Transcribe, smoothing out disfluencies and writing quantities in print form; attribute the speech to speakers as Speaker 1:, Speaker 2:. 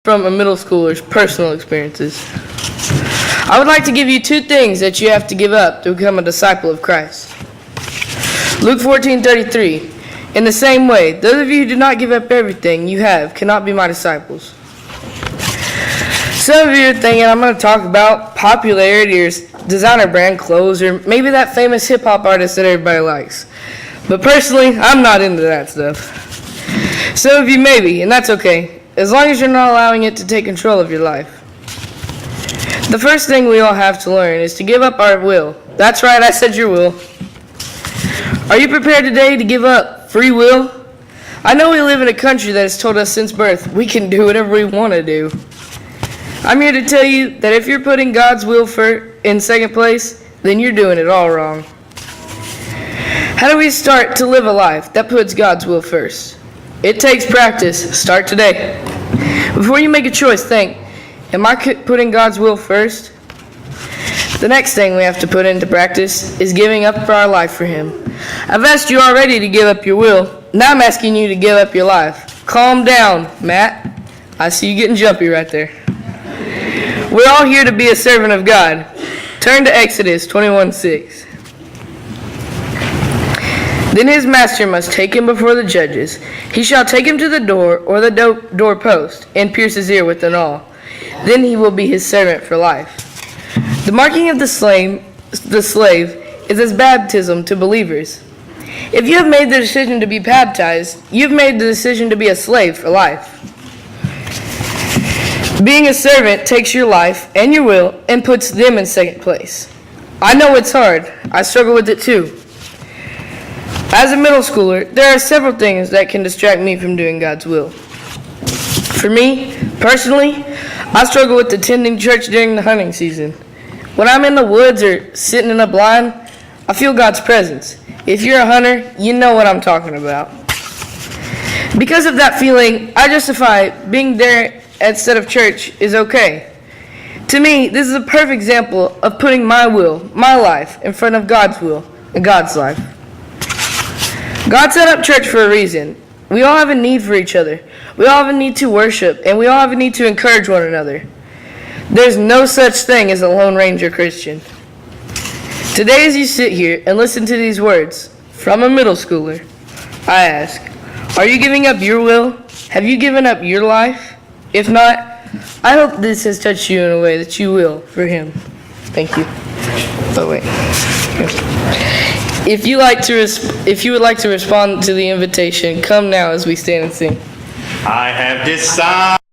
Speaker 1: from a middle schooler's personal experiences. I would like to give you 2 things that you have to give up to become a disciple of Christ. Luke 14:33. In the same way, those of you who do not give up everything you have cannot be my disciples. Some of you are thinking I'm going to talk about popularity or designer brand clothes or maybe that famous hip-hop artist that everybody likes. But personally, I'm not into that stuff. Some of you may be, and that's okay, as long as you're not allowing it to take control of your life. The first thing we all have to learn is to give up our will. That's right, I said your will. Are you prepared today to give up free will? I know we live in a country that has told us since birth we can do whatever we want to do. I'm here to tell you that if you're putting God's will in second place, then you're doing it all wrong. How do we start to live a life that puts God's will first? It takes practice. Start today. Before you make a choice, think, am I putting God's will first? The next thing we have to put into practice is giving up our life for Him. I've asked you already to give up your will. Now I'm asking you to give up your life. Calm down, Matt. I see you getting jumpy right there. We're all here to be a servant of God. Turn to Exodus 21:6. Then his master must take him before the judges. He shall take him to the door or the doorpost and pierce his ear with an awl. Then he will be his servant for life. The marking of the slave is as baptism to believers. If you have made the decision to be baptized, you've made the decision to be a slave for life. Being a servant takes your life and your will and puts them in second place. I know it's hard. I struggle with it too. As a middle schooler, there are several things that can distract me from doing God's will. For me, personally, I struggle with attending church during the hunting season. When I'm in the woods or sitting in a blind, I feel God's presence. If you're a hunter, you know what I'm talking about. Because of that feeling, I justify being there instead of church is okay. To me, this is a perfect example of putting my will, my life, in front of God's will and God's life. God set up church for a reason. We all have a need for each other. We all have a need to worship, and we all have a need to encourage one another. There's no such thing as a Lone Ranger Christian. Today, as you sit here and listen to these words from a middle schooler, I ask, are you giving up your will? Have you given up your life? If not, I hope this has touched you in a way that you will for Him. Thank you. Oh, wait. If you would like to respond to the invitation, come now as we stand and sing.
Speaker 2: I have decided.